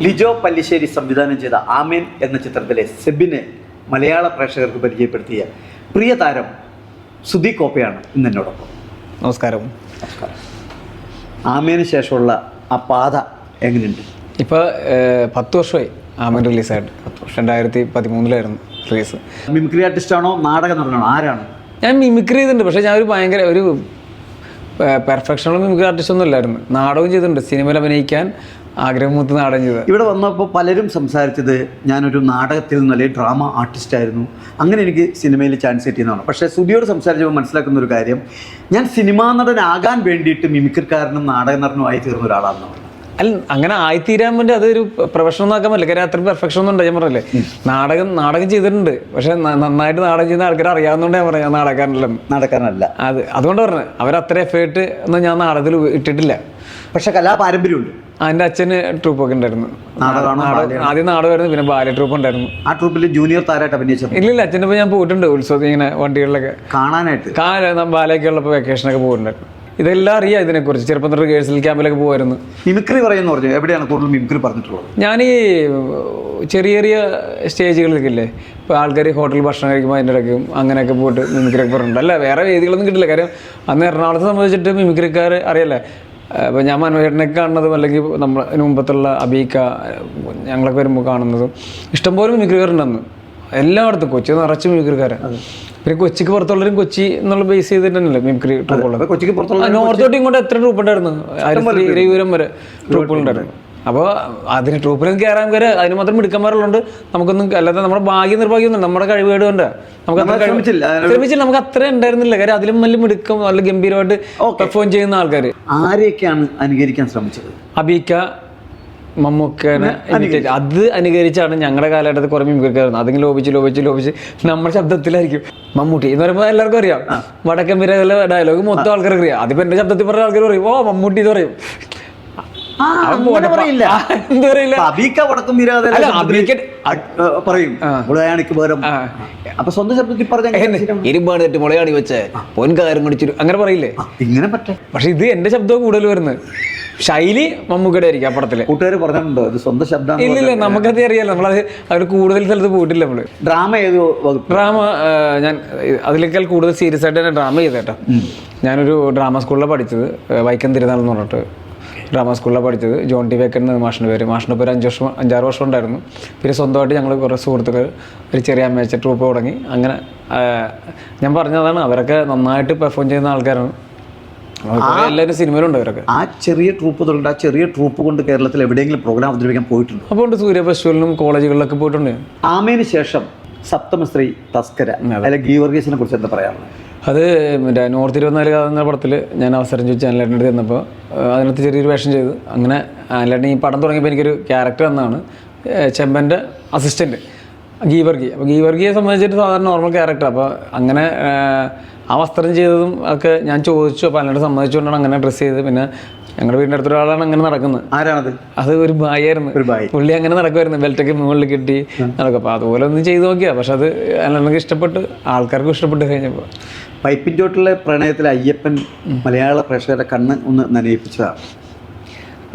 ലിജോ പല്ലിശ്ശേരി സംവിധാനം ചെയ്ത ആമീൻ എന്ന ചിത്രത്തിലെ സെബിനെ മലയാള പ്രേക്ഷകർക്ക് പരിചയപ്പെടുത്തിയ പ്രിയ താരം സുധി കോപ്പയാണ് ഇന്ന് എന്നോടൊപ്പം. നമസ്കാരം. നമസ്കാരം. ആമീന് ശേഷമുള്ള ആ പാത എങ്ങനെയുണ്ട്? ഇപ്പോൾ 10 വർഷമായി ആമീൻ റിലീസായിട്ട്. 2013 റിലീസ്. മിമിക്രി ആർട്ടിസ്റ്റാണോ നാടക നടനാണോ ആരാണ്? ഞാൻ മിമിക്രി ചെയ്തിട്ടുണ്ട്, പക്ഷേ ഞാനൊരു ഭയങ്കര ഒരു പെർഫെക്ഷനുള്ള മിമിക്രി ആർട്ടിസ്റ്റ് ഒന്നും അല്ലായിരുന്നു. നാടകം ചെയ്തിട്ടുണ്ട്, സിനിമയിൽ അഭിനയിക്കാൻ ആഗ്രഹം മൂത്ത് നാടകം ചെയ്തത്. ഇവിടെ വന്നപ്പോൾ പലരും സംസാരിച്ചത് ഞാനൊരു നാടകത്തിൽ നിന്നല്ലേ ഡ്രാമ ആർട്ടിസ്റ്റ് ആയിരുന്നു, അങ്ങനെ എനിക്ക് സിനിമയിൽ ചാൻസ് കിട്ടിയെന്നാണ്. പക്ഷേ സുധിയോട് സംസാരിച്ചപ്പോൾ മനസ്സിലാക്കുന്ന ഒരു കാര്യം, ഞാൻ സിനിമാ നടനാകാൻ വേണ്ടിയിട്ട് മിമിക്രിക്കാരനും നാടക നടനുമായി തീർന്ന ഒരാളാണെന്നാണ്. അല്ല, അങ്ങനെ ആയിത്തീരാൻ വേണ്ടി അതൊരു പ്രൊഫഷൻ ഒന്നും പറ്റില്ല. കാര്യം അത്ര പെർഫെക്ഷൻ ഒന്നും ഉണ്ട്. ഞാൻ പറഞ്ഞല്ലേ, നാടകം ചെയ്തിട്ടുണ്ട്, പക്ഷെ നന്നായിട്ട് നാടകം ചെയ്യുന്ന ആൾക്കാർ അറിയാവുന്നതുകൊണ്ട് ഞാൻ പറയാം നാടകക്കാരനല്ല. അതുകൊണ്ട് പറഞ്ഞത് അവരത്ര എഫേർട്ട് ഒന്നും ഞാൻ നാടകത്തിൽ ഇട്ടിട്ടില്ല. പക്ഷെ കലാപാരമ്പര്യമുണ്ട്. എൻ്റെ അച്ഛന് ട്രൂപ്പൊക്കെ ഉണ്ടായിരുന്നു. ആദ്യം നാടകമായിരുന്നു, പിന്നെ ബാല്യ ട്രൂപ്പ് ഉണ്ടായിരുന്നു. ആ ട്രൂപ്പിൽ ജൂനിയർ താരമായിട്ട് അഭിനയിച്ചു? ഇല്ലില്ല, അച്ഛൻ്റെ ഇപ്പോൾ ഞാൻ പോയിട്ടുണ്ട് ഉത്സവത്തിൽ, ഇങ്ങനെ വണ്ടികളിലൊക്കെ കാണാനായിട്ട്. ബാലയൊക്കെ ഉള്ളപ്പോൾ വെക്കേഷനൊക്കെ പോയിട്ടുണ്ടായിരുന്നു. ഇതെല്ലാം അറിയാം ഇതിനെക്കുറിച്ച്. ചെറുപ്പം റിഹേഴ്സൽ ക്യാമ്പിലൊക്കെ പോകുമായിരുന്നു. മിമിക്രി പറയുന്ന പറഞ്ഞു എവിടെയാണ് കൂടുതൽ മിമിക്രി പറഞ്ഞിട്ടുള്ളത്? ഞാൻ ഈ ചെറിയ സ്റ്റേജുകളിലൊക്കെ ഇല്ലേ, ഇപ്പോൾ ആൾക്കാർ ഹോട്ടലിൽ ഭക്ഷണം കഴിക്കുമ്പോൾ അതിൻ്റെ ഇടയ്ക്കും അങ്ങനെയൊക്കെ പോയിട്ട് മിമിക്രിയൊക്കെ പറഞ്ഞിട്ടുണ്ട്. അല്ല, വേറെ വേദികളൊന്നും കിട്ടില്ല. കാര്യം അന്ന് എറണാകുളത്തെ സംബന്ധിച്ചിട്ട് മിമിക്രിക്കാർ അറിയാലേ. ഇപ്പോൾ ഞാൻ മനോഹരനൊക്കെ കാണുന്നതും അല്ലെങ്കിൽ നമ്മളതിന് മുമ്പത്തുള്ള അബീക്ക ഞങ്ങളൊക്കെ വരുമ്പോൾ കാണുന്നതും ഇഷ്ടംപോലെ മിമിക്രിക്കാരുണ്ടെന്ന്. എല്ലായിടത്തും കൊച്ചി നിറച്ച് മിമിക്രിക്കാരാണ്. പിന്നെ കൊച്ചിക്ക് പുറത്തുള്ളവരും കൊച്ചി എന്നുള്ള ബേസ് ചെയ്തിട്ട് തന്നെയല്ലേ മിമിക്രി ട്രൂപ്പുള്ളത്. കൊച്ചിക്ക് പുറത്തുള്ള നോർത്തോട്ട് ഇങ്ങോട്ട് എത്ര ട്രൂപ്പ് ഉണ്ടായിരുന്നു? 1000 വരെ ട്രൂപ്പുകളുണ്ടായിരുന്നു. അപ്പോൾ അതിന് ട്രൂപ്പിലേക്ക് കയറാൻ വരെ അതിന് മാത്രം മിടുക്കന്മാരുള്ളതുകൊണ്ട് നമുക്കൊന്നും, അല്ലാതെ നമ്മുടെ ഭാഗ്യ നിർഭാഗ്യമൊന്നും നമ്മുടെ കഴിവേട് കൊണ്ട് നമുക്ക് ശ്രമിച്ചില്ല. നമുക്ക് അത്ര ഉണ്ടായിരുന്നില്ല. കാര്യം അതിലും വലിയ മിടുക്കം നല്ല ഗംഭീരമായിട്ട് പെർഫോം ചെയ്യുന്ന ആൾക്കാർ. ആരെയൊക്കെയാണ് അനുകരിക്കാൻ ശ്രമിച്ചത്? അബീക്ക, മമ്മൂക്കനെ അത് അനുകരിച്ചാണ് ഞങ്ങളുടെ കാലഘട്ടത്തിൽ കുറേ മിമിക്രിക്കാരുന്നു. അതിങ്ങനെ ലോപിച്ച് നമ്മുടെ ശബ്ദത്തിലായിരിക്കും. മമ്മൂട്ടി എന്ന് പറയുമ്പോൾ എല്ലാവർക്കും അറിയാം. വടക്കൻ വിരകല ഡയലോഗ് മൊത്തം ആൾക്കാർക്ക് അറിയാം. അതിപ്പോൾ എൻ്റെ ശബ്ദത്തിൽ പറഞ്ഞ ആൾക്കാർ പറയും, ഓ മമ്മൂട്ടി എന്ന് പറയും. മുളയാണി വെച്ച് പൊൻകാരം കടിച്ചു അങ്ങനെ പറയില്ലേ, ഇങ്ങനെ പറ്റേ. പക്ഷെ ഇത് എന്റെ ശബ്ദവും കൂടുതൽ വരുന്നത്. ശൈലി മമ്മൂക്കയുടെ ആയിരിക്കും. അപ്പുറത്തില് കൂട്ടുകാർ പറഞ്ഞിട്ടുണ്ടോ ഇത് സ്വന്തം ശബ്ദം? ഇല്ലില്ല, നമുക്കത് അറിയാലോ. നമ്മളത് അവർ കൂടുതൽ സ്ഥലത്ത് പോയിട്ടില്ല. നമ്മള് ഡ്രാമ ഞാൻ അതിലേക്കാൾ കൂടുതൽ സീരിയസ് ആയിട്ട് തന്നെ ഡ്രാമ ചെയ്തേട്ടോ. ഞാനൊരു ഡ്രാമ സ്കൂളിലാണ് പഠിച്ചത്, വൈക്കം തിരുനാൾ എന്ന് പറഞ്ഞിട്ട് ഡ്രാമ സ്കൂളിലാണ് പഠിച്ചത്. ജോൺ ടി വേക്കൻ എന്ന മാഷിൻ്റെ പേര്. മാഷിൻ്റെ പേര് 5-6 വർഷം ഉണ്ടായിരുന്നു. പിന്നെ സ്വന്തമായിട്ട് ഞങ്ങൾ കുറേ സുഹൃത്തുക്കൾ ഒരു ചെറിയ അമ്മേച്ച ട്രൂപ്പ് തുടങ്ങി. അങ്ങനെ ഞാൻ പറഞ്ഞതാണ്, അവരൊക്കെ നന്നായിട്ട് പെർഫോം ചെയ്യുന്ന ആൾക്കാരാണ്. എല്ലാവരും സിനിമയിലുണ്ട് അവരൊക്കെ. ആ ചെറിയ ട്രൂപ്പ് തൊട്ട്, ആ ചെറിയ ട്രൂപ്പ് കൊണ്ട് കേരളത്തിൽ എവിടെയെങ്കിലും പ്രോഗ്രാം അവതരിപ്പിക്കാൻ പോയിട്ടുണ്ട്? അപ്പോൾ ഉണ്ട്, സൂര്യ ഫെസ്റ്റിവലിനും കോളേജുകളിലൊക്കെ പോയിട്ടുണ്ട്. ആമേന് ശേഷം സപ്തമശ്രീ, തസ്കര, അല്ലെങ്കിൽ ഗീവർഗീസിനെ കുറിച്ച് എന്താ പറയാറുള്ളത്? അത് മറ്റേ നോർത്ത് 24 എന്ന പടത്തിൽ ഞാൻ അവസരം ചോദിച്ചു ആൻലേട്ടൻ്റെ അടുത്ത് ചെന്നപ്പോൾ അതിനകത്ത് ചെറിയൊരു വേഷം ചെയ്തു. അങ്ങനെ ആൻലേട്ടൻ ഈ പടം തുടങ്ങിയപ്പോൾ എനിക്കൊരു ക്യാരക്ടർ എന്നാണ് ചെമ്പൻ്റെ അസിസ്റ്റൻറ്റ് ഗീവർഗി. അപ്പോൾ ഗീവർഗിയെ സംബന്ധിച്ചിട്ട് സാധാരണ നോർമൽ ക്യാരക്ടർ. അപ്പോൾ അങ്ങനെ ആ വസ്ത്രം ചെയ്തതും ഒക്കെ ഞാൻ ചോദിച്ചു. അപ്പോൾ ആൻലേട്ടൻ സമ്മതിച്ചുകൊണ്ടാണ് അങ്ങനെ ഡ്രസ്സ് ചെയ്ത്. പിന്നെ ഞങ്ങളുടെ വീടിൻ്റെ അടുത്തൊരാളാണ് അങ്ങനെ നടക്കുന്നത്. ആരാണത്? അത് ഒരു ബായായിരുന്നു. പുള്ളി അങ്ങനെ നടക്കുമായിരുന്നു, ബെൽറ്റൊക്കെ മുകളിൽ കിട്ടി നടക്കും. അപ്പോൾ അതുപോലെ ഒന്ന് ചെയ്ത് നോക്കിയാൽ. പക്ഷെ അത് എനിക്ക് ഇഷ്ടപ്പെട്ട്, ആൾക്കാർക്കും ഇഷ്ടപ്പെട്ട് കഴിഞ്ഞപ്പോൾ. പൈപ്പിൻ ചോട്ടിലെ പ്രണയത്തിലെ അയ്യപ്പൻ മലയാള പ്രേക്ഷകരുടെ കണ്ണ് ഒന്ന് നനയിപ്പിച്ചതാണ്.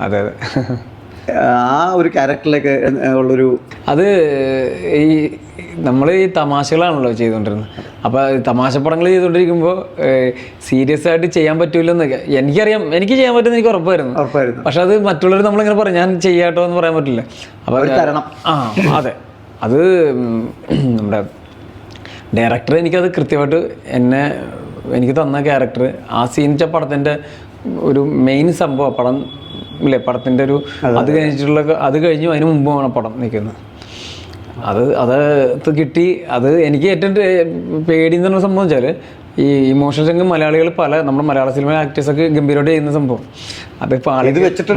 അതെ അതെ, ആ ഒരു ക്യാരക്ടറിലേക്ക് ഉള്ളൊരു, അത് ഈ നമ്മൾ ഈ തമാശകളാണല്ലോ ചെയ്തുകൊണ്ടിരുന്നത്. അപ്പോൾ തമാശ പടങ്ങൾ ചെയ്തുകൊണ്ടിരിക്കുമ്പോൾ സീരിയസ് ആയിട്ട് ചെയ്യാൻ പറ്റൂലെന്നൊക്കെ എനിക്കറിയാം. എനിക്ക് ചെയ്യാൻ പറ്റുമെന്ന് എനിക്ക് ഉറപ്പായിരുന്നു. പക്ഷെ അത് മറ്റുള്ളവർ നമ്മളിങ്ങനെ പറയും ഞാൻ ചെയ്യാട്ടോ എന്ന് പറയാൻ പറ്റില്ല. അപ്പോൾ അതെ, അത് നമ്മുടെ ഡയറക്ടർ എനിക്കത് കൃത്യമായിട്ട് എനിക്ക് തന്ന ക്യാരക്ടർ, ആ സീൻ വെച്ച പടത്തിൻ്റെ ഒരു മെയിൻ സംഭവം പടം ഇല്ലേ, പടത്തിൻ്റെ ഒരു അത് കഴിഞ്ഞു അതിന് മുമ്പാണ് പടം നിൽക്കുന്നത്. അത് കിട്ടി. അത് എനിക്ക് ഏറ്റവും പേടി എന്ന് പറഞ്ഞ സംഭവം വെച്ചാൽ ഈ ഇമോഷണൽ രംഗം മലയാളികൾ നമ്മുടെ മലയാള സിനിമ ആക്ടേഴ്സൊക്കെ ഗംഭീരമായിട്ട് ചെയ്യുന്ന സംഭവം അത്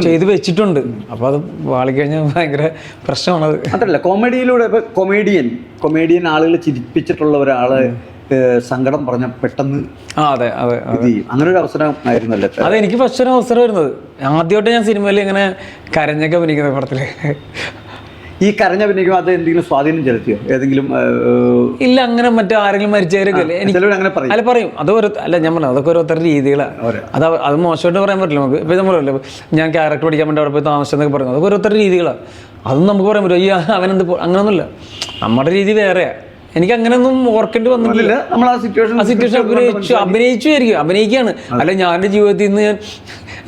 ചെയ്ത് വെച്ചിട്ടുണ്ട്. അപ്പോൾ അത് പാളിക്കഴിഞ്ഞാൽ ഭയങ്കര പ്രശ്നമാണത്. അതല്ല, കോമഡിയിലൂടെ ഇപ്പോൾ കൊമേഡിയൻ ആളുകൾ ചിരിപ്പിച്ചിട്ടുള്ള ഒരാള് സങ്കടം പറഞ്ഞ പെട്ടെന്ന് അതെ അതെ അങ്ങനെ ഒരു അവസരം ആയിരുന്നല്ലോ. അതെനിക്ക് ഫസ്റ്റ് ഒരു അവസരം വരുന്നത്. ആദ്യമായിട്ട് ഞാൻ സിനിമയിൽ ഇങ്ങനെ കരഞ്ഞൊക്കെ അഭിനയിക്കുന്ന പടത്തില്. ഈ കരഞ്ഞഭിനയിക്കും അത് എന്തെങ്കിലും സ്വാധീനം ചെലുത്തിയോ ഏതെങ്കിലും? ഇല്ല, അങ്ങനെ മറ്റേ ആരെങ്കിലും മരിച്ചവരൊക്കെ അല്ല പറയും. അത് അല്ല ഞാൻ പറഞ്ഞു, അതൊക്കെ ഓരോരുത്തരുടെ രീതികളാണ്. അത് മോശമായിട്ട് പറയാൻ പറ്റില്ല നമുക്ക്. ഇപ്പം നമ്മളല്ലോ, ഞാൻ ക്യാരക്ടർ പഠിക്കാൻ വേണ്ടി അവിടെ പോയി താമസിച്ചെന്നൊക്കെ പറയുന്നത് അതൊക്കെ ഓരോരുത്തരുടെ രീതികളാണ്. അതൊന്നും നമുക്ക് പറയാൻ പറ്റുമോ ഈ അവനെന്ത് അങ്ങനെയൊന്നുമില്ല, നമ്മുടെ രീതി വേറെയാണ്. എനിക്ക് അങ്ങനെയൊന്നും ഓർക്കേണ്ടി വന്നിട്ടില്ല. നമ്മൾ ആ സിറ്റുവേഷൻ അഭിനയിച്ചായിരിക്കും, അഭിനയിക്കുകയാണ്. അല്ല ഞാൻ എൻ്റെ ജീവിതത്തിൽ നിന്ന് ഞാൻ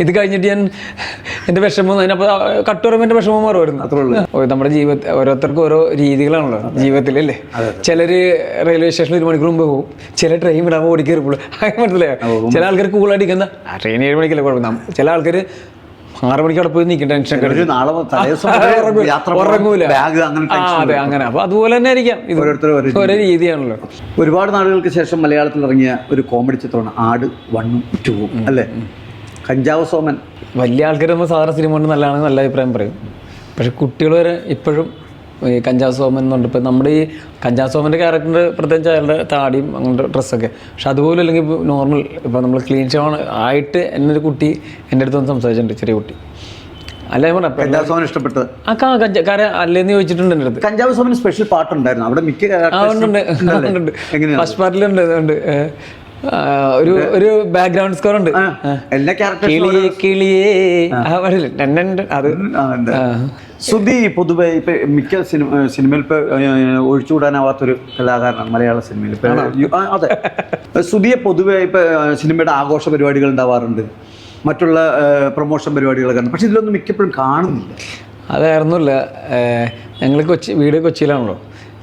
ഇത് കഴിഞ്ഞിട്ട് ഞാൻ എൻ്റെ വിഷമം അതിനപ്പോൾ കട്ടുറമ്പ് എൻ്റെ വിഷമം മാറുമായിരുന്നു. നമ്മുടെ ജീവിതത്തിൽ ഓരോരുത്തർക്കും ഓരോ രീതികളാണല്ലോ ജീവിതത്തിൽ അല്ലേ. ചിലർ റെയിൽവേ സ്റ്റേഷനിൽ 1 മണിക്കൂർ മുമ്പ് പോകും, ചില ട്രെയിൻ വിടാൻ ഓടിക്കയറിപ്പോഴും, അങ്ങനെ മനസ്സിലായോ. ചില ആൾക്കാർ കൂളായിട്ടിരിക്കുന്ന ട്രെയിൻ 7 മണിക്കല്ലേ കുഴപ്പം, ചില ആൾക്കാർ 6 മണിക്ക് അവിടെ പോയി നിൽക്കും, ടെൻഷൻ ഉറങ്ങൂല. അതെ അങ്ങനെ. അപ്പൊ അതുപോലെ തന്നെ ആയിരിക്കാം, ഓരോ രീതിയാണല്ലോ. ഒരുപാട് നാളുകൾക്ക് ശേഷം മലയാളത്തിൽ ഇറങ്ങിയ ഒരു കോമഡി ചിത്രമാണ് ആട് 1ഉം 2ഉം അല്ലേ. കഞ്ചാവ് സോമൻ വലിയ ആൾക്കാർ നമ്മൾ സാധാരണ സിനിമ കൊണ്ട് നല്ലതാണ് നല്ല അഭിപ്രായം പറയും. പക്ഷെ കുട്ടികൾ വരെ ഇപ്പോഴും ഈ കഞ്ചാവ് സോമൻ എന്നുണ്ട്. ഇപ്പം നമ്മുടെ ഈ കഞ്ചാവ് സോമൻ്റെ ക്യാരക്ടറിൻ്റെ പ്രത്യേകിച്ച് അയാളുടെ താടിയും അങ്ങനത്തെ ഡ്രസ്സൊക്കെ, പക്ഷെ അതുപോലെ അല്ലെങ്കിൽ ഇപ്പോൾ നോർമൽ ഇപ്പോൾ നമ്മൾ ക്ലീൻ ഷോൺ ആയിട്ട് എന്നൊരു കുട്ടി എൻ്റെ അടുത്ത് വന്ന് സംസാരിച്ചിട്ടുണ്ട്, ചെറിയ കുട്ടി. അല്ല ഞാൻ പറഞ്ഞ കഞ്ചാവ് സോമൻ ഇഷ്ടപ്പെട്ടത് കാര്യം അല്ലേന്ന് ചോദിച്ചിട്ടുണ്ട് എൻ്റെ അടുത്ത്. കഞ്ചാവ് സോമൻ സ്പെഷ്യൽ പാട്ടുണ്ടായിരുന്നു അവിടെ മിക്ക ഉണ്ട് ഫസ്റ്റ് പാർട്ടിലുണ്ട്. അതുകൊണ്ട് ഒരു ബാക്ക്ഗ്രൗണ്ട് സ്കോർ ഉണ്ട്, കിളിയേ അത്. സുധി പൊതുവെ ഇപ്പൊ മിക്ക സിനിമയിൽ ഇപ്പൊ ഒഴിച്ചുകൂടാനാവാത്തൊരു കലാകാരനാണ് മലയാള സിനിമയിൽ. ഇപ്പൊ അതെ, സുധിയെ പൊതുവെ ഇപ്പൊ സിനിമയുടെ ആഘോഷ പരിപാടികൾ ഉണ്ടാവാറുണ്ട്, മറ്റുള്ള പ്രൊമോഷൻ പരിപാടികളൊക്കെ ഉണ്ട്, പക്ഷെ ഇതിലൊന്നും മിക്കപ്പോഴും കാണുന്നില്ല. അതായിരുന്നില്ല, ഞങ്ങൾ വീട് കൊച്ചിയിലാണല്ലോ.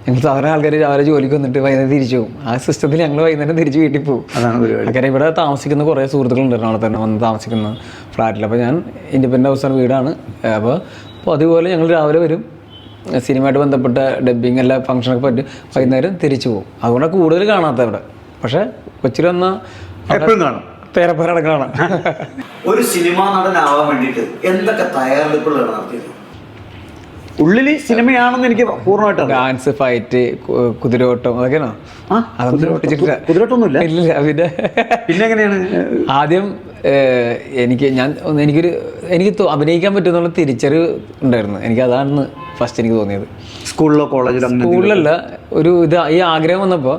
ഞങ്ങൾ സാധാരണ ആൾക്കാർ രാവിലെ ജോലിക്ക് വന്നിട്ട് വൈകുന്നേരം തിരിച്ചു പോകും. ആ സിസ്റ്റത്തിൽ ഞങ്ങൾ വൈകുന്നേരം തിരിച്ച് വീട്ടിൽ പോകും. കാരണം ഇവിടെ താമസിക്കുന്ന കുറേ സുഹൃത്തുക്കളുണ്ട് അവിടെ തന്നെ വന്ന് താമസിക്കുന്ന ഫ്ലാറ്റിൽ. അപ്പോൾ ഞാൻ ഇൻഡിപെൻഡൻ്റ് ഹൗസാണ്, വീടാണ്. അപ്പോൾ അതുപോലെ ഞങ്ങൾ രാവിലെ വരും, സിനിമയായിട്ട് ബന്ധപ്പെട്ട ഡബ്ബിങ് എല്ലാ ഫംഗ്ഷനൊക്കെ പറ്റും, വൈകുന്നേരം തിരിച്ചു പോകും. അതുകൊണ്ടാണ് കൂടുതൽ കാണാത്ത ഇവിടെ. പക്ഷേ കൊച്ചിയിൽ വന്നാൽ എപ്പോഴും കാണും, പേരപ്പേരടക്കം കാണാം. ഒരു സിനിമാ നടനാവാൻ വേണ്ടിയിട്ട് എന്തൊക്കെ തയ്യാറെടുപ്പുകളാണ് നടത്തിയത്? ഉള്ളിൽ സിനിമയാണെന്ന് എനിക്ക് പൂർണ്ണമായിട്ട് ഡാൻസ്, ഫൈറ്റ്, കുതിരോട്ടം അതൊക്കെയാണോ? കുതിരോട്ടൊന്നുമില്ല. ഇല്ല. പിന്നെ എങ്ങനെയാണ്? ആദ്യം എനിക്ക് അഭിനയിക്കാൻ പറ്റുമെന്നുള്ള തിരിച്ചറിവ് ഉണ്ടായിരുന്നു. എനിക്ക് അതാണ് ഫസ്റ്റ് എനിക്ക് തോന്നിയത്. സ്കൂളിലോ കോളേജിലോ? സ്കൂളിലല്ല, ഈ ആഗ്രഹം വന്നപ്പോൾ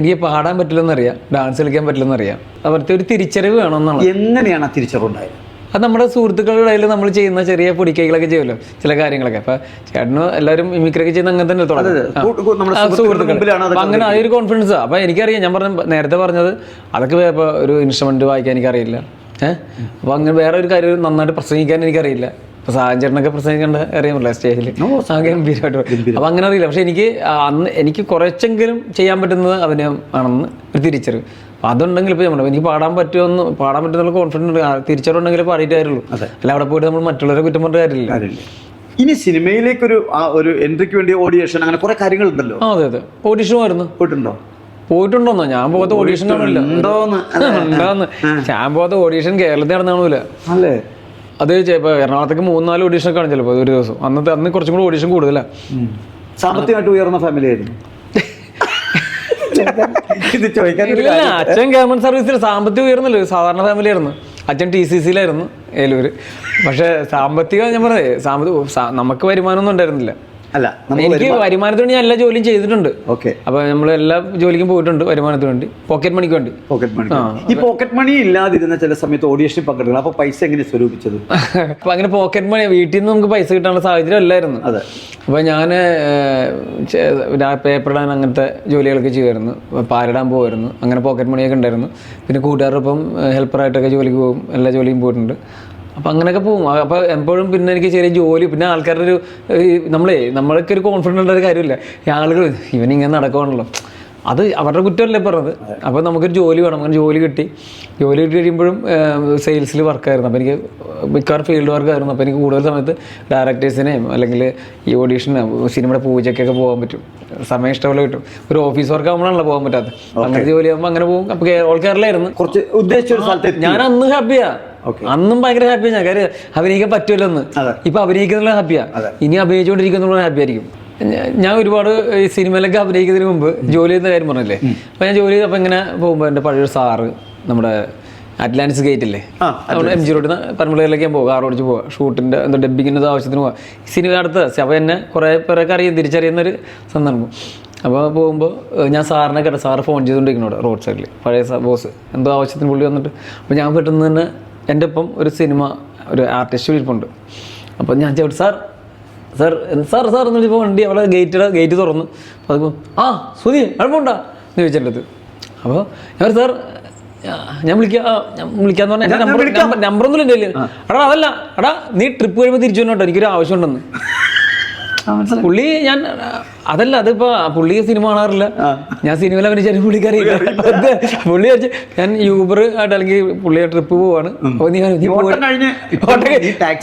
എനിക്ക് പാടാൻ പറ്റില്ലെന്നറിയാം, ഡാൻസ് കളിക്കാൻ പറ്റില്ലെന്നറിയാം. അവിടുത്തെ ഒരു തിരിച്ചറിവ് വേണമെന്നാണ്. എങ്ങനെയാണ് ആ തിരിച്ചറിവുണ്ടായത്? അത് നമ്മുടെ സുഹൃത്തുക്കളുടെ ഇടയിൽ നമ്മൾ ചെയ്യുന്ന ചെറിയ പൊടിക്കൈകളൊക്കെ ചെയ്യുമല്ലോ, ചില കാര്യങ്ങളൊക്കെ. അപ്പൊ ചേട്ടന് എല്ലാവരും മിമിക്രിയൊക്കെ ചെയ്യുന്ന അങ്ങനെ തന്നെ സുഹൃത്തുക്കൾ. അപ്പൊ അങ്ങനെ ആ ഒരു കോൺഫിഡൻസാണ്. അപ്പൊ എനിക്കറിയാം, ഞാൻ നേരത്തെ പറഞ്ഞത് അതൊക്കെ ഇപ്പോൾ ഒരു ഇൻസ്ട്രുമെന്റ് വായിക്കാൻ എനിക്കറിയില്ല. അപ്പൊ അങ്ങനെ വേറെ ഒരു കാര്യം നന്നായിട്ട് പ്രസംഗിക്കാൻ എനിക്കറിയില്ല. ഇപ്പൊ സാഹചര്യനൊക്കെ പ്രസംഗിക്കേണ്ട അറിയാമല്ലോ സ്റ്റേജിൽ, ഗംഭീരമായിട്ട്. അപ്പൊ അങ്ങനെ അറിയില്ല. പക്ഷെ എനിക്ക് കുറച്ചെങ്കിലും ചെയ്യാൻ പറ്റുന്നത് അഭിനയം ആണെന്ന് ഒരു തിരിച്ചറിവ് അതുണ്ടെങ്കിൽ ഇപ്പോൾ നമ്മൾ എനിക്ക് പാടാൻ പറ്റുമെന്നുള്ള കോൺഫിഡൻസ് തിരിച്ചറിവുണ്ടെങ്കിൽ പാടിയിട്ടായിരുള്ളൂ. അല്ല അവിടെ പോയിട്ട് നമ്മൾ മറ്റുള്ളവരെ കുറ്റം പറഞ്ഞ കാര്യമില്ല. ഇനി സിനിമയിലേക്കൊരു എൻട്രിക്ക് വേണ്ടി ഓഡിഷൻ അങ്ങനെ കുറെ കാര്യങ്ങളുണ്ടല്ലോ. അതെ, ഓഡിഷനുമായിരുന്നു. പോയിട്ടുണ്ടോന്നോ? ഞാൻ പോകാത്ത ഓഡിഷൻ കാണില്ല. ഞാൻ പോകാത്ത ഓഡിഷൻ കേരളത്തിൽ നടന്നാണൂല. അത് ഇപ്പൊ എറണാകുളത്തേക്ക് 3-4 ഓഡിഷൻ കാണും ചിലപ്പോൾ ഒരു ദിവസം. അന്ന് കുറച്ചും കൂടി ഓഡിഷൻ കൂടുതലാണ്. സാമ്പത്തികമായിട്ട് ഉയർന്ന ഫാമിലി ആയിരുന്നു. അച്ഛൻ ഗവൺമെന്റ് സർവീസിൽ സാമ്പത്തികം ഉയർന്നല്ലോ, സാധാരണ ഫാമിലി ആയിരുന്നു. അച്ഛൻ TCCയിലായിരുന്നു ഏലൂര്. പക്ഷെ സാമ്പത്തികം ഞാൻ പറഞ്ഞത് നമുക്ക് വരുമാനമൊന്നും ഉണ്ടായിരുന്നില്ല. എനിക്ക് വരുമാനത്തിന് ഞാൻ എല്ലാ ജോലിയും ചെയ്തിട്ടുണ്ട്. അപ്പൊ നമ്മൾ എല്ലാ ജോലിക്കും പോയിട്ടുണ്ട് വരുമാനത്തിന് വേണ്ടി, പോക്കറ്റ് മണിക്ക് വേണ്ടി. ഈ പോക്കറ്റ് മണി ഇല്ലാതിരുന്ന ചില സമയത്ത് ഓഡിഷനിൽ പങ്കെടുക്കണം. അപ്പൊ പൈസ എങ്ങനെ സ്വരൂപിച്ചത്? അപ്പൊ അങ്ങനെ പോക്കറ്റ് മണി വീട്ടിൽ നിന്ന് നമുക്ക് പൈസ കിട്ടാനുള്ള സാഹചര്യം അല്ലായിരുന്നു. അപ്പൊ ഞാൻ പേപ്പർ ഇടാൻ അങ്ങനത്തെ ജോലികളൊക്കെ ചെയ്യുമായിരുന്നു, പാരിടാൻ പോകുമായിരുന്നു. അങ്ങനെ പോക്കറ്റ് മണിയൊക്കെ ഉണ്ടായിരുന്നു. പിന്നെ കൂട്ടുകാരോടൊപ്പം ഹെൽപ്പറായിട്ടൊക്കെ ജോലിക്ക് പോകും, എല്ലാ ജോലിയും പോയിട്ടുണ്ട്. അപ്പം അങ്ങനെയൊക്കെ പോകും. അപ്പം എപ്പോഴും പിന്നെ എനിക്ക് ചെറിയ ജോലി, പിന്നെ ആൾക്കാരുടെ ഒരു നമ്മളൊക്കെ ഒരു കോൺഫിഡൻ്റ് ഉള്ള ഒരു കാര്യമില്ല. ഈ ആളുകൾ ഇവനിങ്ങനെ നടക്കുവാണല്ലോ, അത് അവരുടെ കുറ്റമല്ലേ പറഞ്ഞത്. അപ്പോൾ നമുക്കൊരു ജോലി വേണം. അങ്ങനെ ജോലി കിട്ടി കഴിയുമ്പോഴും സെയിൽസിൽ വർക്കായിരുന്നു. അപ്പോൾ എനിക്ക് മിക്കവാറും ഫീൽഡ് വർക്കായിരുന്നു. അപ്പോൾ എനിക്ക് കൂടുതൽ സമയത്ത് ഡയറക്ടേഴ്സിനെയും അല്ലെങ്കിൽ ഈ ഓഡീഷന് സിനിമയുടെ പൂജയ്ക്കൊക്കെ പോകാൻ പറ്റും. സമയം ഇഷ്ടപോലെ കിട്ടും. ഒരു ഓഫീസ് വർക്ക് ആകുമ്പോഴാണല്ലോ പോകാൻ പറ്റാത്തത്. അങ്ങനെ ജോലി ആകുമ്പോൾ അങ്ങനെ പോകും. അപ്പോൾ ഓൾ കേരളായിരുന്നു. കുറച്ച് ഉദ്ദേശിച്ച സ്ഥലത്ത് ഞാൻ അന്ന് ഹാപ്പിയാ, അന്നും ഭയങ്കര ഹാപ്പിയാ ഞാൻ. കാര്യം അഭിനയിക്കാൻ പറ്റുമല്ലോ എന്ന്. ഇപ്പൊ അഭിനയിക്കുന്ന ഹാപ്പിയാ, ഇനി അഭിനയിച്ചുകൊണ്ടിരിക്കുന്ന ഹാപ്പി ആയിരിക്കും. ഞാൻ ഒരുപാട് ഈ സിനിമയിലൊക്കെ അഭിനയിക്കുന്നതിന് മുമ്പ് ജോലി ചെയ്യുന്ന കാര്യം പറഞ്ഞല്ലേ. അപ്പൊ ഞാൻ ജോലി ചെയ്തപ്പോൾ ഇങ്ങനെ പോകുമ്പോൾ എൻ്റെ പഴയൊരു സാറ് നമ്മുടെ അറ്റ്ലാന്റിസ് ഗേറ്റില്ലേ, നമ്മുടെ MG റോഡിൽ പരമ്പരയിലേക്ക് ഞാൻ പോകും, കാർ ഓടിച്ച് പോവുക, ഷൂട്ടിൻ്റെ എന്തോ ഡബ്ബിങ്ങിൻ്റെ ആവശ്യത്തിന് പോവാം. സിനിമ അടുത്ത അപ്പോൾ എന്നെ കുറേ പേരൊക്കെ തിരിച്ചറിയുന്നൊരു സന്ദർഭം. അപ്പോൾ പോകുമ്പോൾ ഞാൻ സാറിനെ കേട്ട, സാറ് ഫോൺ ചെയ്തുകൊണ്ടിരിക്കണം അവിടെ റോഡ് സൈഡിൽ, പഴയ ബോസ് എന്തോ ആവശ്യത്തിന് പുള്ളി വന്നിട്ട്. അപ്പോൾ ഞാൻ പെട്ടെന്ന് തന്നെ എൻ്റെ ഒപ്പം ഒരു ആർട്ടിസ്റ്റ് ഇരിപ്പുണ്ട്. അപ്പോൾ ഞാൻ ചോദിച്ചു, സാർ സാർ സാർ എന്ന് വിളിച്ചപ്പോൾ വണ്ടി അവിടെ ഗേറ്റ് തുറന്നു. അപ്പോൾ അതിപ്പോൾ ആ സുധി കുഴപ്പമുണ്ടാ എന്ന് ചോദിച്ചിട്ടത്. അപ്പോൾ ഞാൻ സാർ ഞാൻ വിളിക്കാന്ന് പറഞ്ഞാൽ നമ്പറൊന്നും ഇല്ല. എടാ അതല്ല, എടാ നീ ട്രിപ്പ് കഴിയുമ്പോൾ തിരിച്ചു വന്നോട്ടോ, എനിക്കൊരു ആവശ്യമുണ്ടെന്ന്. പുള്ളി ഞാൻ അതല്ല, അതിപ്പോ പുള്ളി സിനിമ കാണാറില്ല, ഞാൻ സിനിമയിൽ അഭിനയിച്ചാലും പുള്ളിക്കറിയില്ല. പുള്ളി വെച്ച് ഞാൻ യൂബർ ആയിട്ട് അല്ലെങ്കിൽ പുള്ളിയെ ട്രിപ്പ് പോവാണ്.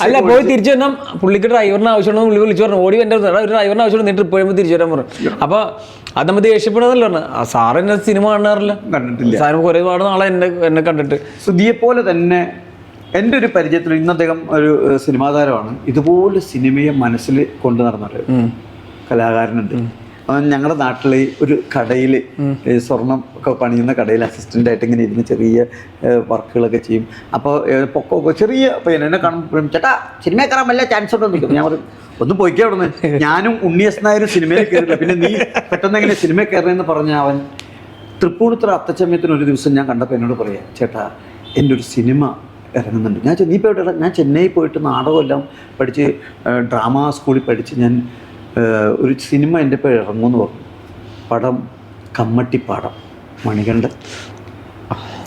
അല്ല പോയി തിരിച്ചു വന്നാൽ പുള്ളിക്ക് ഡ്രൈവറിന് ആവശ്യമുണ്ടെന്ന് പുള്ളി വിളിച്ചു പറഞ്ഞു. ഓടി എൻ്റെ ഒരു ഡ്രൈവറിന് ആവശ്യമുണ്ട്, നീ ട്രിപ്പ് കഴിയുമ്പോൾ തിരിച്ചു വരാൻ പറഞ്ഞു. അപ്പൊ അത് നമ്മൾ ദേഷ്യപ്പെടുന്നതല്ല പറഞ്ഞു. സാറ് എന്നെ സിനിമ കാണാറില്ല, സാറിന് കുറെ ഒരുപാട് നാളെ എന്നെ കണ്ടിട്ട്. സുധിയെ പോലെ തന്നെ എൻ്റെ ഒരു പരിചയത്തിൽ ഇന്ന് അദ്ദേഹം ഒരു സിനിമാ താരമാണ്. ഇതുപോലെ സിനിമയെ മനസ്സിൽ കൊണ്ടു നടന്നൊരു കലാകാരനുണ്ട്. അവൻ ഞങ്ങളുടെ നാട്ടിൽ ഒരു കടയിൽ സ്വർണം ഒക്കെ പണിയുന്ന കടയിൽ അസിസ്റ്റൻ്റായിട്ട് ഇങ്ങനെ ഇരുന്ന് ചെറിയ വർക്കുകളൊക്കെ ചെയ്യും. അപ്പോൾ പൊക്കമൊക്കെ ചെറിയ പയ്യൻ എന്നെ കാണുമ്പോൾ ചേട്ടാ സിനിമയിൽ കയറാൻ വല്ല ചാൻസ് ഉണ്ടോ നിൽക്കും. ഞാൻ പറയും ഒന്ന് പോയിക്കോ അവിടെ നിന്ന്, ഞാനും ഉണ്ണിയസ് നായരും സിനിമയിൽ കയറില്ല, പിന്നെ നീ പെട്ടെന്ന് എങ്ങനെ സിനിമയിൽ കയറണമെന്ന് പറഞ്ഞ അവൻ തൃപ്പൂണിത്തുറ അത്തച്ചമയത്തിന് ഒരു ദിവസം ഞാൻ കണ്ടപ്പോൾ എന്നോട് പറയാം, ചേട്ടാ എൻ്റെ ഒരു സിനിമ ഇറങ്ങുന്നുണ്ട്. ഞാൻ നീ പോയിട്ട് ഞാൻ ചെന്നൈ പോയിട്ട് നാടകമെല്ലാം പഠിച്ച് ഡ്രാമ സ്കൂളിൽ പഠിച്ച് ഞാൻ ഒരു സിനിമ എൻ്റെ ഇപ്പോൾ ഇറങ്ങുമെന്ന് പറഞ്ഞു. പടം കമ്മട്ടിപ്പാടം, മണികണ്ഠൻ.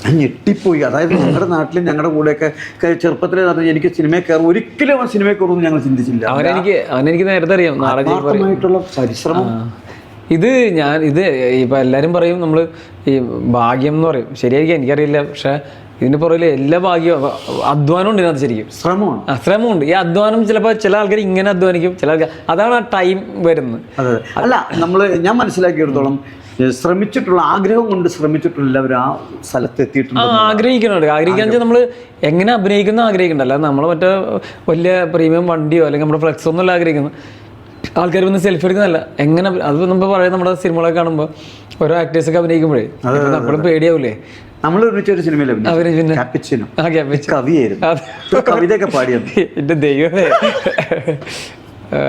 ഞാൻ ഞെട്ടിപ്പോയി. അതായത് ഞങ്ങളുടെ നാട്ടിലും ഞങ്ങളുടെ കൂടെയൊക്കെ ചെറുപ്പത്തിലേ പറഞ്ഞാൽ എനിക്ക് സിനിമയിൽ കയറും, ഒരിക്കലും അവൻ സിനിമയിൽ കയറുമെന്ന് ഞങ്ങൾ ചിന്തിച്ചില്ല. അവനെനിക്ക് നേരത്തെ അറിയാം ആത്മാർത്ഥമായിട്ടുള്ള പരിശ്രമം. ഇത് ഇപ്പം എല്ലാവരും പറയും നമ്മൾ ഈ ഭാഗ്യം എന്ന് പറയും, ശരിയായിരിക്കും എനിക്കറിയില്ല. പക്ഷേ ഇതിന് പുറകിൽ എല്ലാ ഭാഗ്യവും അധ്വാനം ഉണ്ട് ഇതിനകത്ത്. ശരിക്കും ശ്രമമുണ്ട്. ഈ അധ്വാനം ചിലപ്പോൾ ചില ആൾക്കാർ ഇങ്ങനെ അധ്വാനിക്കും, ചില ആൾക്കാർ അതാണ് ആ ടൈം വരുന്നത്. അതെ, അല്ല ഞാൻ മനസ്സിലാക്കിയെടുത്തോളം ശ്രമിച്ചിട്ടുള്ള ആഗ്രഹം കൊണ്ട് ശ്രമിച്ചിട്ടുള്ള എല്ലാവരും ആ സ്ഥലത്ത് എത്തിയിട്ടുണ്ട്. ആഗ്രഹിക്കാന്ന് വെച്ചാൽ നമ്മൾ എങ്ങനെ അഭിനയിക്കുന്ന ആഗ്രഹിക്കണ്ടല്ല, നമ്മൾ മറ്റേ വലിയ പ്രീമിയം വണ്ടിയോ അല്ലെങ്കിൽ നമ്മുടെ ഫ്ലെക്സ് ഒന്നുമല്ല ആഗ്രഹിക്കുന്നത്. ആൾക്കാർ വന്ന് സെൽഫി എടുക്കുന്നതല്ല, എങ്ങനെ അത് നമ്മൾ പറയുന്നത് നമ്മുടെ സിനിമകളൊക്കെ കാണുമ്പോൾ ഓരോ ആക്ടേഴ്സൊക്കെ അഭിനയിക്കുമ്പോഴേ നമ്മളും പേടിയാവൂലേ. നമ്മൾ ഒരു സിനിമയിൽ കവിതയൊക്കെ പാടിയത് എന്റെ ദൈവമേ.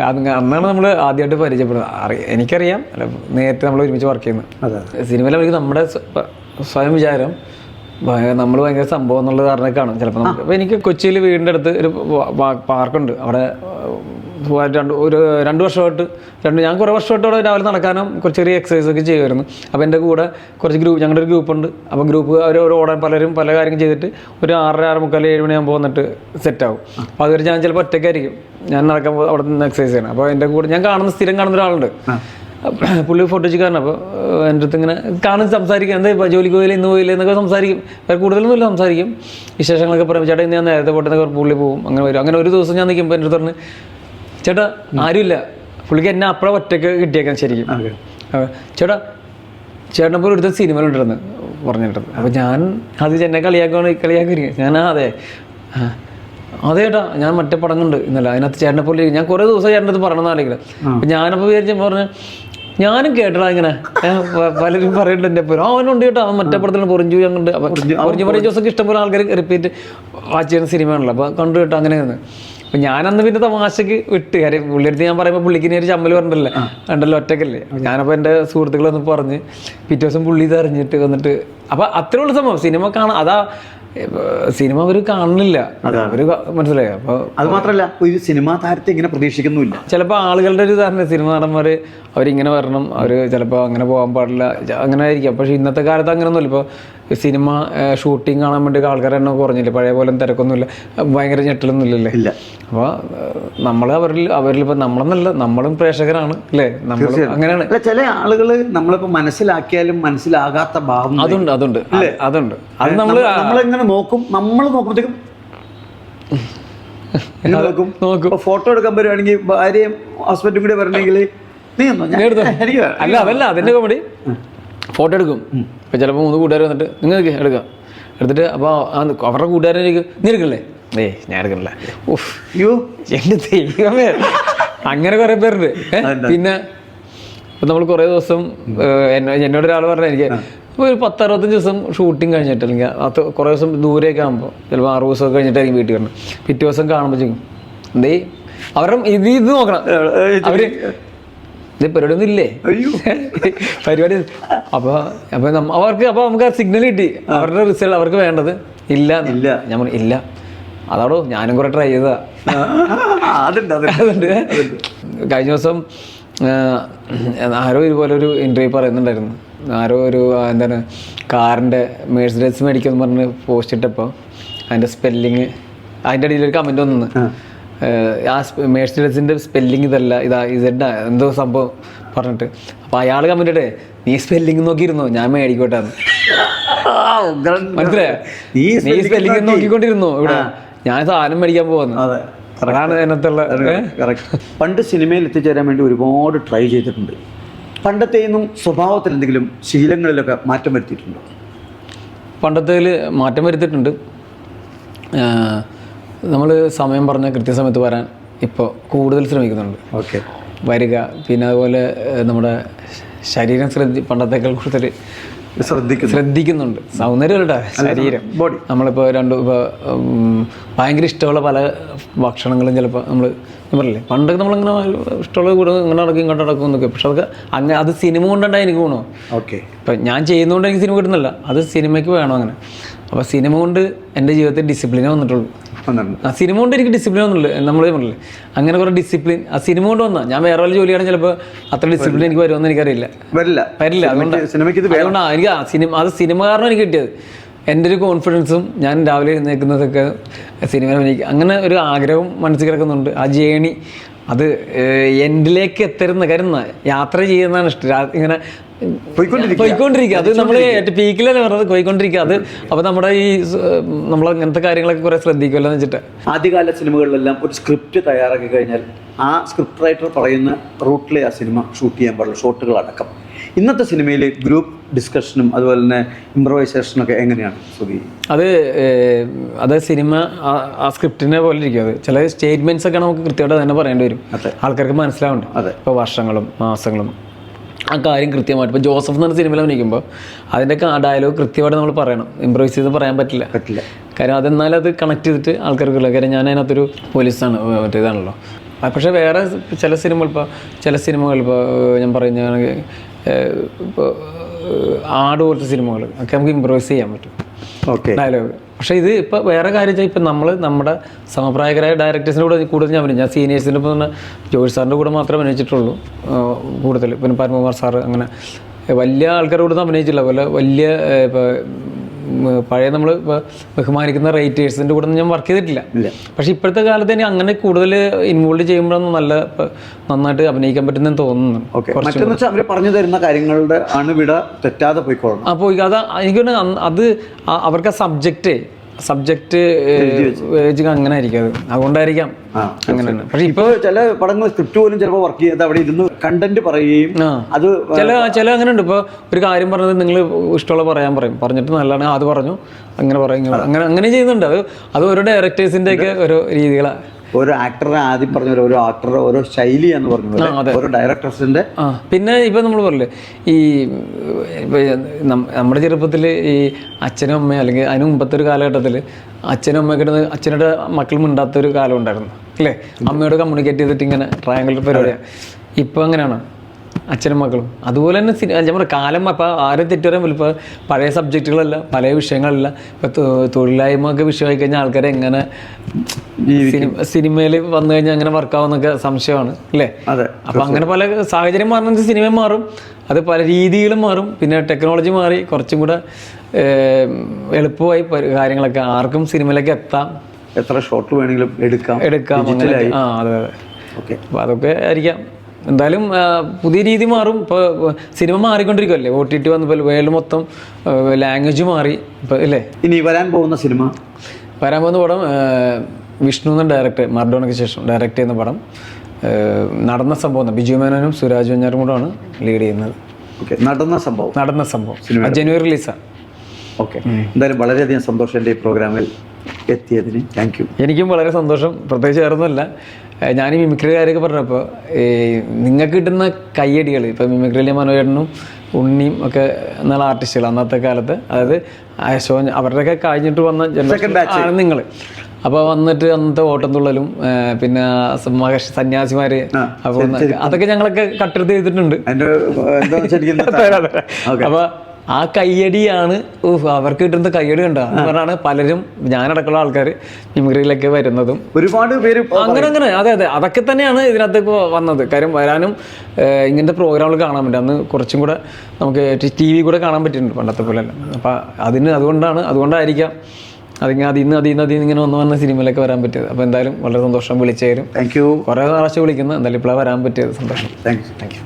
അന്നാണ് നമ്മൾ ആദ്യമായിട്ട് പരിചയപ്പെടുന്നത്. എനിക്കറിയാം, അല്ല നേരത്തെ നമ്മൾ ഒരുമിച്ച് വർക്ക് ചെയ്യുന്നത് സിനിമയിൽ. അവർക്ക് നമ്മുടെ സ്വയം വിചാരം നമ്മൾ ഭയങ്കര സംഭവം എന്നുള്ള കാരണമൊക്കെ കാണും ചിലപ്പോൾ. അപ്പോൾ എനിക്ക് കൊച്ചിയിൽ വീടിൻ്റെ അടുത്ത് ഒരു പാർക്കുണ്ട്. അവിടെ 2 വർഷമായിട്ട് ഞാൻ കുറേ വർഷമായിട്ട് അവിടെ രാവിലെ നടക്കാനും കുറച്ച് ചെറിയ എക്സസൈസൊക്കെ ചെയ്യുമായിരുന്നു. അപ്പോൾ എൻ്റെ കൂടെ കുറച്ച് ഞങ്ങളുടെ ഒരു ഗ്രൂപ്പുണ്ട്. അപ്പോൾ ഗ്രൂപ്പ് അവർ ഓടാൻ പലരും പല കാര്യങ്ങൾ ചെയ്തിട്ട് ഒരു 6:45 7 മണിയാകുമ്പോൾ വന്നിട്ട് സെറ്റാവും. അപ്പോൾ അതുവരെ ഞാൻ ചിലപ്പോൾ ഒറ്റയ്ക്കായിരിക്കും ഞാൻ നടക്കുമ്പോൾ അവിടെ നിന്ന് എക്സസൈസ് ചെയ്യണം. അപ്പോൾ എൻ്റെ കൂടെ ഞാൻ സ്ഥിരം കാണുന്ന ഒരാളുണ്ട്, പുള്ളി ഫോട്ടോച്ചിക്കാരനാണ്. അപ്പോൾ എൻ്റെ അടുത്ത് ഇങ്ങനെ കാണും, സംസാരിക്കും, എന്താ ജോലിക്ക് പോയില്ല ഇന്ന് പോയില്ല എന്നൊക്കെ സംസാരിക്കും. വേറെ കൂടുതലൊന്നുമില്ല, സംസാരിക്കും, വിശേഷങ്ങളൊക്കെ പറയും. ചേട്ടാ ഇന്ന് ഞാൻ നേരത്തെ പോട്ടെന്നൊക്കെ പുള്ളി പോകും, അങ്ങനെ വരും. അങ്ങനെ ഒരു ദിവസം ഞാൻ നിൽക്കുമ്പോൾ എൻ്റെ അടുത്ത് പറഞ്ഞ് ചേട്ടാ ആരുമില്ല, പുള്ളിക്ക് എന്നെ അപ്പഴ ഒറ്റയ്ക്ക് കിട്ടിയേക്കാൻ ശരിക്കും. ചേട്ടനെ പോലെ എടുത്ത സിനിമയിലുണ്ടെന്ന് പറഞ്ഞിട്ടുണ്ട്. അപ്പോൾ ഞാൻ അത് എന്നെ കളിയാക്കി ഞാൻ അതെ ചേട്ടാ ഞാൻ മറ്റേ പടങ്ങളുണ്ട് ഇന്നല്ല അതിനകത്ത് ചേട്ടനെ പോലെ ഞാൻ കുറേ ദിവസം ചേട്ടൻ്റെ അടുത്ത് പറയണമെന്ന് ആലോചിക്കണം. അപ്പം ഞാനപ്പോൾ വിചാരിച്ചു പറഞ്ഞു ഞാനും കേട്ടടാ ഇങ്ങനെ പലരും പറയുന്നുണ്ട് എൻ്റെ പേര്. അവനുണ്ട് കേട്ടോ, അവൻ മറ്റേ പടത്തിലാണ് പൊറിഞ്ചു ഞങ്ങളുണ്ട്. പൊറിഞ്ചു പറയും ദിവസമൊക്കെ ഇഷ്ടംപോലെ ആൾക്കാർ റിപ്പീറ്റ് വാച്ച് ചെയ്യുന്ന സിനിമയാണല്ലോ. അപ്പോൾ കണ്ടു കേട്ടോ അങ്ങനെയാണ്. അപ്പം ഞാനന്ന് പിന്നെ തമാശക്ക് വിട്ട് കാര്യം പുള്ളിയെടുത്ത് ഞാൻ പറയുമ്പോൾ പുള്ളിക്ക് ഒരു ചമ്മൽ പറഞ്ഞില്ല ഉണ്ടല്ലോ ഒറ്റക്കല്ലേ. ഞാനപ്പോൾ എൻ്റെ സുഹൃത്തുക്കളൊന്ന് പറഞ്ഞ് പിറ്റേ ദിവസം പുള്ളി ഇത് അറിഞ്ഞിട്ട് വന്നിട്ട് അപ്പം അത്രേ ഉള്ള സംഭവം. സിനിമ കാണാൻ അതാ സിനിമ അവർ കാണുന്നില്ല, അവര് മനസ്സിലായോ. അപ്പോൾ അത് മാത്രമല്ല ഒരു സിനിമാ താരത്തെ ഇങ്ങനെ പ്രതീക്ഷിക്കുന്നില്ല. ചിലപ്പോൾ ആളുകളുടെ ഒരു ധാരണ സിനിമ നടന്മാർ അവരിങ്ങനെ വരണം, അവർ ചിലപ്പോൾ അങ്ങനെ പോകാൻ പാടില്ല അങ്ങനെ ആയിരിക്കാം. പക്ഷേ ഇന്നത്തെ കാലത്ത് അങ്ങനെയൊന്നുമില്ല. ഇപ്പോൾ സിനിമ ഷൂട്ടിങ് കാണാൻ വേണ്ടി ആൾക്കാർ എണ്ണം കുറഞ്ഞില്ല, പഴയ പോലെ തിരക്കൊന്നുമില്ല, ഭയങ്കര ഞെട്ടലൊന്നും ഇല്ലല്ലേ. ഇല്ല. അപ്പോൾ നമ്മൾ അവരിൽ ഇപ്പോൾ നമ്മളെന്നല്ല, നമ്മളും പ്രേക്ഷകരാണ് അല്ലേ, നമ്മൾ അങ്ങനെയാണ്. ചില ആളുകൾ നമ്മളിപ്പോൾ മനസ്സിലാക്കിയാലും മനസ്സിലാകാത്ത ഭാവം അതുണ്ട് അത് നമ്മളെങ്ങനെ നോക്കും, നമ്മൾ നോക്കുമ്പോഴത്തേക്കും നോക്കും. ഫോട്ടോ എടുക്കാൻ വരുവാണെങ്കിൽ ഭാര്യയും ഹസ്ബൻഡും കൂടി വരണമെങ്കിൽ അല്ല അതല്ല അതിൻ്റെ കോമഡി ഫോട്ടോ എടുക്കും. ഇപ്പം ചിലപ്പോൾ 3 കൂട്ടുകാർ വന്നിട്ട് നിങ്ങൾക്ക് എടുക്കാം, എടുത്തിട്ട് അപ്പോൾ അവരുടെ കൂട്ടുകാരനിലേക്ക് നീ എടുക്കണല്ലേ, ഞാൻ എടുക്കണില്ല. ഓഹ് യോ എൻ്റെ ദൈവമേ, അങ്ങനെ കുറേ പേരുണ്ട്. പിന്നെ ഇപ്പം നമ്മൾ കുറേ ദിവസം എന്നോടൊരാൾ പറഞ്ഞാൽ എനിക്ക് ഒരു 10-65 ദിവസം ഷൂട്ടിങ് കഴിഞ്ഞിട്ട് അല്ലെങ്കിൽ അത് കുറേ ദിവസം ദൂരെയൊക്കെ ആകുമ്പോൾ ചിലപ്പോൾ 6 ദിവസമൊക്കെ കഴിഞ്ഞിട്ടായിരിക്കും വീട്ടിൽ വരണം. പിറ്റേ ദിവസം കാണുമ്പോഴേക്കും എന്തേ അവരുടെ ഇത് നോക്കണം, അവർ ഇത് പരിപാടിയൊന്നും ഇല്ലേ പരിപാടി. അപ്പോൾ അവർക്ക് അപ്പോൾ നമുക്ക് ആ സിഗ്നൽ കിട്ടി, അവരുടെ റിസൾട്ട് അവർക്ക് വേണ്ടത് ഇല്ല. ഞാൻ പറഞ്ഞു ഇല്ല, അതാടോ ഞാനും കുറെ ട്രൈ ചെയ്തതാ. അതുണ്ട് അതുണ്ട്. കഴിഞ്ഞ ദിവസം ആരോ ഇതുപോലെ ഒരു ഇൻ്റർവ്യൂ പറയുന്നുണ്ടായിരുന്നു. ആരോ ഒരു എന്താണ് കാറിൻ്റെ മേഴ്സിഡസ് മേടിക്കുമെന്ന് പറഞ്ഞ് പോസ്റ്റ് ഇട്ടപ്പോൾ അതിൻ്റെ സ്പെല്ലിങ് അതിൻ്റെ ഇടയിൽ ഒരു കമൻറ്റ് വന്നു. ആ മേഴ്സിഡസിൻ്റെ സ്പെല്ലിങ് ഇതല്ല, ഇതാ ഇതെഡാ എന്തോ സംഭവം പറഞ്ഞിട്ട്. അപ്പോൾ അയാൾ കമൻറ്റ് ഇട്ടേ, നീ സ്പെല്ലിങ് നോക്കിയിരുന്നോ, ഞാൻ മേടിക്കോട്ടാന്ന്. മനസ്സിലായോ? നീ സ്പെല്ലിങ് നോക്കിക്കൊണ്ടിരുന്നോ ഇവിടെ, ഞാൻ സാധനം മേടിക്കാൻ പോകുന്നു. അതാണ് അതിനകത്തുള്ള. പണ്ട് സിനിമയിൽ എത്തിച്ചേരാൻ വേണ്ടി ഒരുപാട് ട്രൈ ചെയ്തിട്ടുണ്ട്. പണ്ടത്തെയൊന്നും സ്വഭാവത്തിൽ എന്തെങ്കിലും ശീലങ്ങളിലൊക്കെ മാറ്റം വരുത്തിയിട്ടുണ്ടോ? പണ്ടത്തേൽ മാറ്റം വരുത്തിയിട്ടുണ്ട്. നമ്മൾ സമയം പറഞ്ഞ കൃത്യസമയത്ത് വരാൻ ഇപ്പോൾ കൂടുതൽ ശ്രമിക്കുന്നുണ്ട്. ഓക്കെ, വരിക. പിന്നെ അതുപോലെ നമ്മുടെ ശരീരം പണ്ടത്തേക്കാൾ കൂടുതൽ ശ്രദ്ധിക്കുന്നുണ്ട്. സൗന്ദര്യമല്ല, ശരീരം. ബോഡി. നമ്മളിപ്പോൾ ഭയങ്കര ഇഷ്ടമുള്ള പല ഭക്ഷണങ്ങളും ചിലപ്പോൾ നമ്മൾ പറയില്ലേ, പണ്ടൊക്കെ നമ്മളിങ്ങനെ ഇഷ്ടമുള്ള കൂടെ ഇങ്ങനെ നടക്കും ഇങ്ങോട്ട് നടക്കും എന്നൊക്കെ. പക്ഷെ അതൊക്കെ അങ്ങനെ അത് സിനിമ കൊണ്ടുണ്ടായി എനിക്ക് ഗുണോ. ഓക്കെ, ഇപ്പം ഞാൻ ചെയ്യുന്നതുകൊണ്ട് എനിക്ക് സിനിമ കിട്ടുന്നില്ല, അത് സിനിമയ്ക്ക് വേണം അങ്ങനെ. അപ്പോൾ സിനിമ കൊണ്ട് എൻ്റെ ജീവിതത്തിൽ ഡിസിപ്ലിനേ വന്നിട്ടുള്ളൂ. ആ സിനിമ കൊണ്ട് എനിക്ക് ഡിസിപ്ലിൻ ഒന്നുമില്ല. നമ്മൾ പറഞ്ഞില്ലേ അങ്ങനെ കുറേ ഡിസിപ്ലിൻ ആ സിനിമ കൊണ്ട് വന്നാൽ ഞാൻ വേറെ വല്ല ജോലിയാണെങ്കിൽ ചിലപ്പോൾ അത്ര ഡിസിപ്ലിൻ എനിക്ക് വരുമെന്ന് എനിക്കറിയില്ല, വരില്ല. അതുകൊണ്ടാണ് എനിക്ക് അത് സിനിമ കാരണം എനിക്ക് കിട്ടിയത്. എൻ്റെ ഒരു കോൺഫിഡൻസും ഞാൻ രാവിലെ എഴുന്നേൽക്കുന്നതൊക്കെ സിനിമയിൽ എനിക്ക് അങ്ങനെ ഒരു ആഗ്രഹം മനസ്സിൽ കിടക്കുന്നുണ്ട്. ആ ജേണി അത് എൻഡിലേക്ക് എത്തരുന്ന കാര്യം യാത്ര ചെയ്യുന്നതാണ് ഇഷ്ടം. ഇങ്ങനെ പോയിക്കൊണ്ടിരിക്കുക. അത് നമ്മൾ ഏറ്റവും പീക്കിലല്ലേ പറഞ്ഞത്, പോയിക്കൊണ്ടിരിക്കുക. അത് അപ്പോൾ നമ്മുടെ ഈ നമ്മൾ അങ്ങനത്തെ കാര്യങ്ങളൊക്കെ കുറെ ശ്രദ്ധിക്കുമല്ലോ എന്ന് വെച്ചിട്ട്. ആദ്യകാല സിനിമകളിലെല്ലാം ഒരു സ്ക്രിപ്റ്റ് തയ്യാറാക്കി കഴിഞ്ഞാൽ ആ സ്ക്രിപ്റ്റ് റൈറ്റർ പറയുന്ന റൂട്ടിലെ ആ സിനിമ ഷൂട്ട് ചെയ്യാൻ പാടുള്ള ഷോട്ടുകളടക്കം. ഇന്നത്തെ സിനിമയിൽ ഗ്രൂപ്പ് ഡിസ്കഷനും അതുപോലെ തന്നെ ഇംപ്രവൈസേഷനൊക്കെ എങ്ങനെയാണ് സുധി? അത് സിനിമ ആ സ്ക്രിപ്റ്റിനെ പോലെ ഇരിക്കും. അത് ചില സ്റ്റേറ്റ്മെൻറ്റ്സ് ഒക്കെ നമുക്ക് കൃത്യമായിട്ട് തന്നെ പറയേണ്ടി വരും, ആൾക്കാർക്ക് മനസ്സിലാവുന്നുണ്ട്. ഇപ്പോൾ വർഷങ്ങളും മാസങ്ങളും ആ കാര്യം കൃത്യമായിട്ട്. ഇപ്പോൾ ജോസഫ് എന്ന് പറഞ്ഞ സിനിമയിൽ അഭിനയിക്കുമ്പോൾ അതിൻ്റെ ഡയലോഗ് കൃത്യമായിട്ട് നമ്മൾ പറയണം. ഇംപ്രവൈസ് ചെയ്ത് പറയാൻ പറ്റില്ല. കാര്യം അതെന്നാലും അത് കണക്ട് ചെയ്തിട്ട് ആൾക്കാർക്കുള്ള കാര്യം. ഞാൻ അതിനകത്തൊരു പോലീസാണ്, മറ്റേതാണല്ലോ. പക്ഷേ വേറെ ചില സിനിമകൾ ഇപ്പോൾ ഞാൻ പറയുകയാണെങ്കിൽ ഇപ്പോൾ ആട് പോലത്തെ സിനിമകൾ ഒക്കെ നമുക്ക് ഇംപ്രവൈസ് ചെയ്യാൻ പറ്റും ഡയലോഗ്. പക്ഷേ ഇത് ഇപ്പോൾ വേറെ കാര്യം വെച്ചാൽ ഇപ്പം നമ്മൾ നമ്മുടെ സമപ്രായകരായ ഡയറക്ടേഴ്സിൻ്റെ കൂടെ കൂടുതൽ ഞാൻ സീനിയേഴ്സിൻ്റെ ഇപ്പോൾ തന്നെ ജോഷി സാറിൻ്റെ കൂടെ മാത്രമേ അഭിനയിച്ചിട്ടുള്ളൂ കൂടുതൽ. പിന്നെ പരമകുമാർ സാറ് അങ്ങനെ വലിയ ആൾക്കാരുടെ കൂടെ അഭിനയിച്ചില്ല. അതുപോലെ വലിയ ഇപ്പോൾ പഴയ നമ്മൾ ഇപ്പോൾ ബഹുമാനിക്കുന്ന റൈറ്റേഴ്സിൻ്റെ കൂടെ ഞാൻ വർക്ക് ചെയ്തിട്ടില്ല. പക്ഷേ ഇപ്പോഴത്തെ കാലത്ത് എനിക്ക് അങ്ങനെ കൂടുതൽ ഇൻവോൾവ് ചെയ്യുമ്പോഴൊന്നും നന്നായിട്ട് അഭിനയിക്കാൻ പറ്റുന്നതെന്ന് തോന്നുന്നു. അവർ പറഞ്ഞു തരുന്ന കാര്യങ്ങളുടെ അണുവിട തെറ്റാതെ പോയിക്കോളണം. അപ്പോൾ എനിക്ക് അത് അവർക്ക് ആ സബ്ജക്റ്റ് അങ്ങനെ ആയിരിക്കും. അത് അതുകൊണ്ടായിരിക്കാം അങ്ങനെ. പക്ഷെ ഇപ്പോൾ ചില പടങ്ങൾ സ്ക്രിപ്റ്റ് പോലും ചിലപ്പോൾ വർക്ക് ചെയ്ത് അവിടെ ഇരുന്ന് കണ്ടന്റ് പറയുകയും അത് ചില അങ്ങനെ ഉണ്ട്. ഇപ്പോൾ ഒരു കാര്യം പറഞ്ഞത് നിങ്ങൾ ഇഷ്ടമുള്ള പറഞ്ഞിട്ട് നല്ലതാണ് അത് പറഞ്ഞു അങ്ങനെ പറയും അങ്ങനെ ചെയ്യുന്നുണ്ട്. അത് ഓരോ ഡയറക്ടേഴ്സിൻ്റെ ഒക്കെ ഓരോ രീതികളാണ്. ഓരോ ആക്ടറെ ആദ്യം പറഞ്ഞ ഓരോ ആക്ടറുടെ ഓരോ ശൈലി എന്ന് പറഞ്ഞു, ഓരോ ഡയറക്ടേഴ്സിന്റെ. പിന്നെ ഇപ്പം നമ്മൾ പറയില്ലേ, ഈ നമ്മുടെ ചെറുപ്പത്തിൽ ഈ അച്ഛനും അമ്മയും അല്ലെങ്കിൽ അതിന് മുമ്പത്തെ ഒരു കാലഘട്ടത്തിൽ അച്ഛനും അമ്മയൊക്കെ അച്ഛനോട് മക്കൾ മിണ്ടാത്തൊരു കാലം ഉണ്ടായിരുന്നു അല്ലേ? അമ്മയോട് കമ്മ്യൂണിക്കേറ്റ് ചെയ്തിട്ട് ഇങ്ങനെ ട്രയാങ്കിൾ പരിപാടിയാണ്. ഇപ്പം അങ്ങനെയാണ് അച്ഛനും മക്കളും. അതുപോലെ തന്നെ ഞാൻ പറയാം കാലം അപ്പോൾ ആരും തെറ്റുപറയാൻ പോലും. ഇപ്പോൾ പഴയ സബ്ജക്റ്റുകളല്ല, പല വിഷയങ്ങളല്ല. ഇപ്പോൾ തൊഴിലായ്മ ഒക്കെ വിഷയമായി കഴിഞ്ഞാൽ ആൾക്കാരെ എങ്ങനെ സിനിമയിൽ വന്നു കഴിഞ്ഞാൽ അങ്ങനെ വർക്കാവുന്നൊക്കെ സംശയമാണ് അല്ലേ? അപ്പോൾ അങ്ങനെ പല സാഹചര്യം മാറുന്നത് സിനിമ മാറും, അത് പല രീതികളും മാറും. പിന്നെ ടെക്നോളജി മാറി കുറച്ചും കൂടെ എളുപ്പമായി കാര്യങ്ങളൊക്കെ. ആർക്കും സിനിമയിലേക്ക് എത്താം, എത്ര ഷോട്ട് വേണമെങ്കിലും എടുക്കാം. അങ്ങനെ അതെ. ഓക്കെ, അപ്പോൾ അതൊക്കെ ആയിരിക്കാം. എന്തായാലും പുതിയ രീതി മാറും. ഇപ്പോൾ സിനിമ മാറിക്കൊണ്ടിരിക്കുമല്ലേ, OTT വന്നപ്പോൾ വേൾഡ് മൊത്തം ലാംഗ്വേജ് മാറി ഇപ്പോൾ അല്ലേ? ഇനി വരാൻ പോകുന്ന പടം വിഷ്ണു എന്ന ഡയറക്ടർ മർഡോണയ്ക്ക് ശേഷം ഡയറക്റ്റ് ചെയ്യുന്ന പടം നടന്ന സംഭവം. ബിജു മേനോനും സുരാജ് വെഞ്ഞാറും കൂടെയാണ് ലീഡ് ചെയ്യുന്നത്. നടന്ന സംഭവം ജനുവരി റിലീസാണ്. ഓക്കെ, എന്തായാലും വളരെയധികം സന്തോഷം എൻ്റെ ഈ പ്രോഗ്രാമിൽ എത്തിയതിന്. Thank you. എനിക്കും വളരെ സന്തോഷം. പ്രത്യേകിച്ച് വേറൊന്നുമല്ല, ഞാൻ ഈ മിമിക്രി കാര്യമൊക്കെ പറഞ്ഞപ്പോൾ നിങ്ങൾക്ക് കിട്ടുന്ന കയ്യടികൾ, ഇപ്പോൾ മിമിക്രിയിലെ മനോജേട്ടനും ഉണ്ണിയും ഒക്കെ എന്നുള്ള ആർട്ടിസ്റ്റുകൾ അന്നത്തെ കാലത്ത്, അതായത് അവരുടെയൊക്കെ കഴിഞ്ഞിട്ട് വന്ന നിങ്ങൾ അപ്പോൾ വന്നിട്ട് അന്നത്തെ ഓട്ടംതുള്ളലും പിന്നെ സന്യാസിമാർ, അപ്പോൾ അതൊക്കെ ഞങ്ങളൊക്കെ കട്ടെടുത്ത് ചെയ്തിട്ടുണ്ട്. അപ്പോൾ ആ കയ്യടിയാണ് അവർക്ക് കിട്ടുന്ന കയ്യടി കണ്ട പറഞ്ഞാണ് പലരും ഞാനടക്കമുള്ള ആൾക്കാർ മിമിക്രിയിലൊക്കെ വരുന്നതും ഒരുപാട് പേര് അങ്ങനെ അതെ അതൊക്കെ തന്നെയാണ് ഇതിനകത്ത് ഇപ്പോൾ വന്നത്. കാര്യം വരാനും ഇങ്ങനത്തെ പ്രോഗ്രാമുകൾ കാണാൻ പറ്റും. അന്ന് കുറച്ചും കൂടെ നമുക്ക് TV കൂടെ കാണാൻ പറ്റുന്നുണ്ട് പണ്ടത്തെ പോലെ അല്ല. അപ്പം അതുകൊണ്ടായിരിക്കാം അതിന്ന് ഇങ്ങനെ വന്ന സിനിമയിലൊക്കെ വരാൻ പറ്റിയത്. അപ്പോൾ എന്തായാലും വളരെ സന്തോഷം വിളിച്ചേരും. Thank you. കുറേ പ്രാവശ്യം വിളിക്കുന്നത്, എന്തായാലും ഇപ്പോഴാണ് വരാൻ പറ്റിയത്. സന്തോഷം. Thank you.